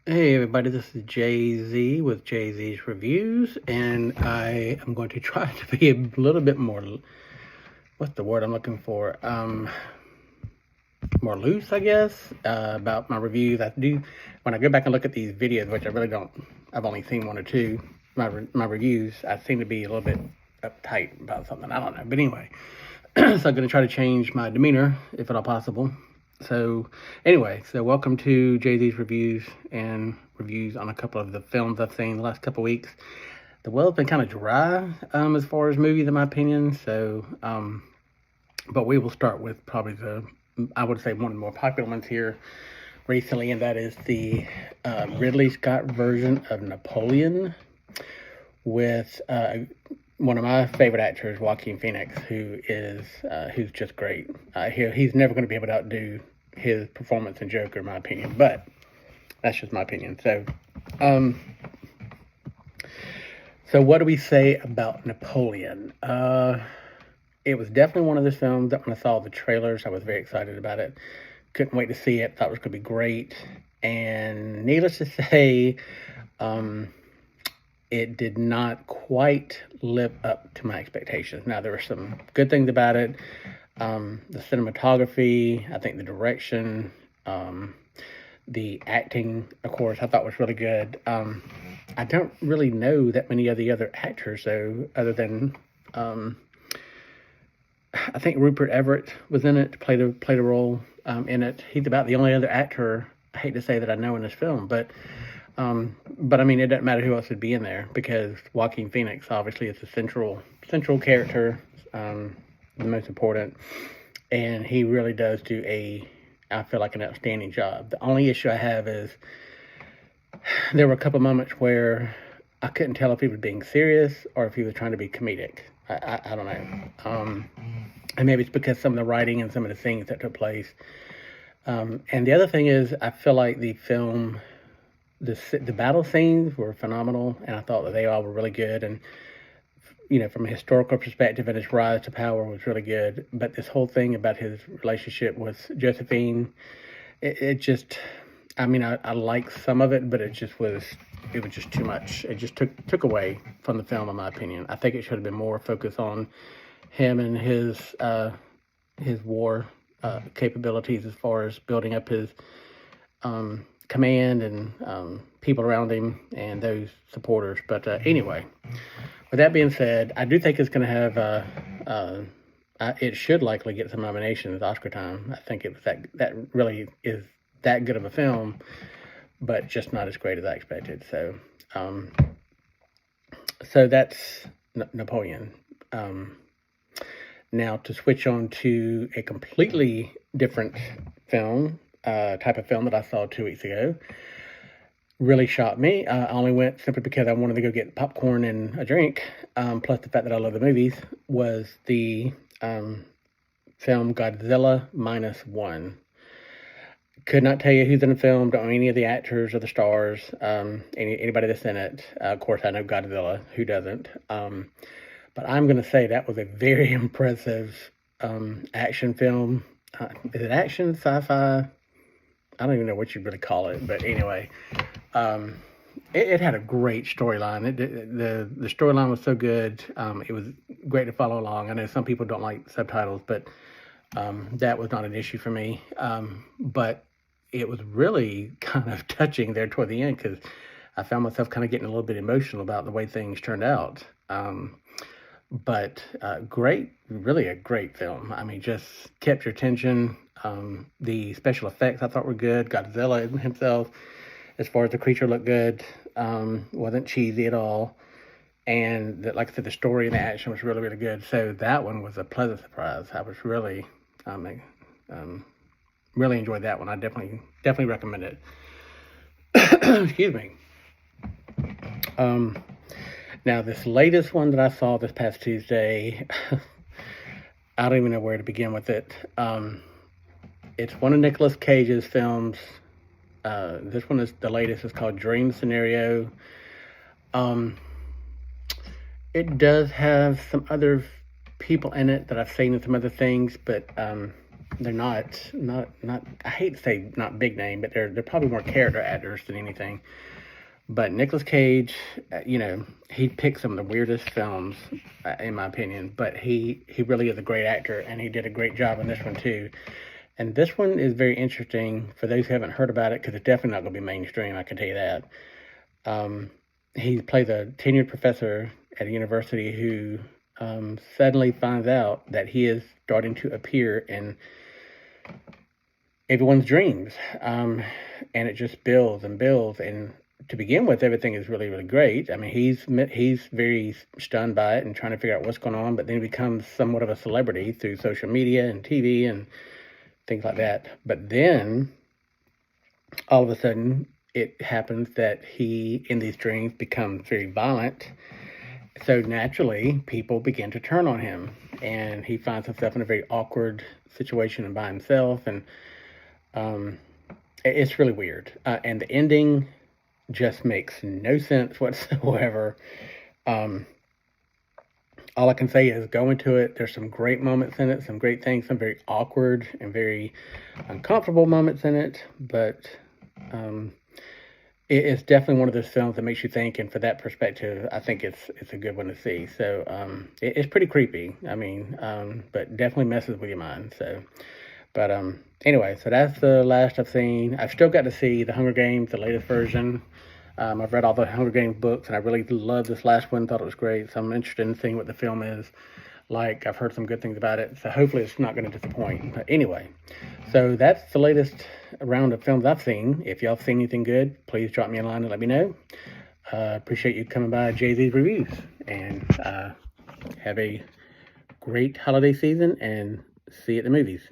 Hey everybody, this is Jay-Z with Jay-Z's Reviews, and I am going to try to be a little bit more, what's the word I'm looking for? More loose, I guess, about my reviews. When I go back and look at these videos, which I really don't, I've only seen one or two, my reviews, I seem to be a little bit uptight about something, I don't know, but anyway. So I'm going to try to change my demeanor, if at all possible. So anyway, welcome to Jay-Z's Reviews and reviews on a couple of the films I've seen the last couple of weeks. The well's been kind of dry as far as movies, in my opinion. But we will start with probably I would say one of the more popular ones here recently, and that is the Ridley Scott version of Napoleon with one of my favorite actors, Joaquin Phoenix, who's just great. He's never going to be able to outdo his performance in Joker, in my opinion, but that's just my opinion. So what do we say about Napoleon? It was definitely one of those films that when I saw the trailers, I was very excited about it. Couldn't wait to see it. Thought it was going to be great. And needless to say, it did not quite live up to my expectations. Now, there were some good things about it. The cinematography, I think the direction, the acting, of course, I thought was really good. I don't really know that many of the other actors, though, other than I think Rupert Everett was in it, played a role in it. He's about the only other actor, I hate to say, that I know in this film, but I mean, it doesn't matter who else would be in there because Joaquin Phoenix obviously is the central character, the most important, and he really does do I feel like, an outstanding job. The only issue I have is there were a couple moments where I couldn't tell if he was being serious or if he was trying to be comedic. I don't know. And maybe it's because some of the writing and some of the things that took place. And the other thing is, I feel like the film, the battle scenes were phenomenal, and I thought that they all were really good. And from a historical perspective, and his rise to power was really good. But this whole thing about his relationship with Josephine, it just, I mean, I like some of it, but it was just too much. It just took away from the film, in my opinion. I think it should have been more focused on him and his war capabilities as far as building up his command and people around him and those supporters. But anyway, with that being said, I do think it's going to have it should likely get some nominations Oscar time. I think it was that really is that good of a film, but just not as great as I expected. So that's Napoleon. Now to switch on to a completely different film, type of film that I saw 2 weeks ago, really shocked me. I only went simply because I wanted to go get popcorn and a drink, plus the fact that I love the movies, was the film Godzilla Minus One. Could not tell you who's in the film, don't know any of the actors or the stars, anybody that's in it. Of course, I know Godzilla, who doesn't? But I'm going to say that was a very impressive action film. Is it action, sci-fi? I don't even know what you'd really call it, but anyway, it had a great storyline. The storyline was so good. It was great to follow along. I know some people don't like subtitles, but that was not an issue for me. But it was really kind of touching there toward the end because I found myself kind of getting a little bit emotional about the way things turned out. But great, really a great film. I mean, just kept your attention. The special effects I thought were good. Godzilla himself, as far as the creature, looked good. Wasn't cheesy at all. And like I said, the story and the action was really, really good. So that one was a pleasant surprise. I was really, really enjoyed that one. I definitely recommend it. Excuse me. Now, this latest one that I saw this past Tuesday, I don't even know where to begin with it. It's one of Nicolas Cage's films. This one is the latest. It's called Dream Scenario. It does have some other people in it that I've seen in some other things, but not. I hate to say not big name, but they're probably more character actors than anything. But Nicolas Cage, he picked some of the weirdest films, in my opinion. But he really is a great actor, and he did a great job in this one too. And this one is very interesting for those who haven't heard about it, because it's definitely not going to be mainstream. I can tell you that. Um, he plays a tenured professor at a university who suddenly finds out that he is starting to appear in everyone's dreams. And it just builds and builds. And to begin with, everything is really, really great. I mean, he's very stunned by it and trying to figure out what's going on, but then he becomes somewhat of a celebrity through social media and TV and things like that. But then all of a sudden, it happens that he, in these dreams, becomes very violent. So naturally, people begin to turn on him, and he finds himself in a very awkward situation and by himself, and it's really weird. And the ending just makes no sense whatsoever. All I can say is go into it. There's some great moments in it, some great things, some very awkward and very uncomfortable moments in it, but it's definitely one of those films that makes you think, and for that perspective, I think it's a good one to see. So it's pretty creepy. I mean, but definitely messes with your mind. So, but anyway, so that's the last I've seen. I've still got to see The Hunger Games, the latest version. I've read all the Hunger Games books, and I really loved this last one. Thought it was great. So I'm interested in seeing what the film is like. I've heard some good things about it, so hopefully it's not going to disappoint. But anyway, so that's the latest round of films I've seen. If y'all seen anything good, please drop me a line and let me know. Appreciate you coming by Jay-Z's Reviews, and have a great holiday season, and see you at the movies.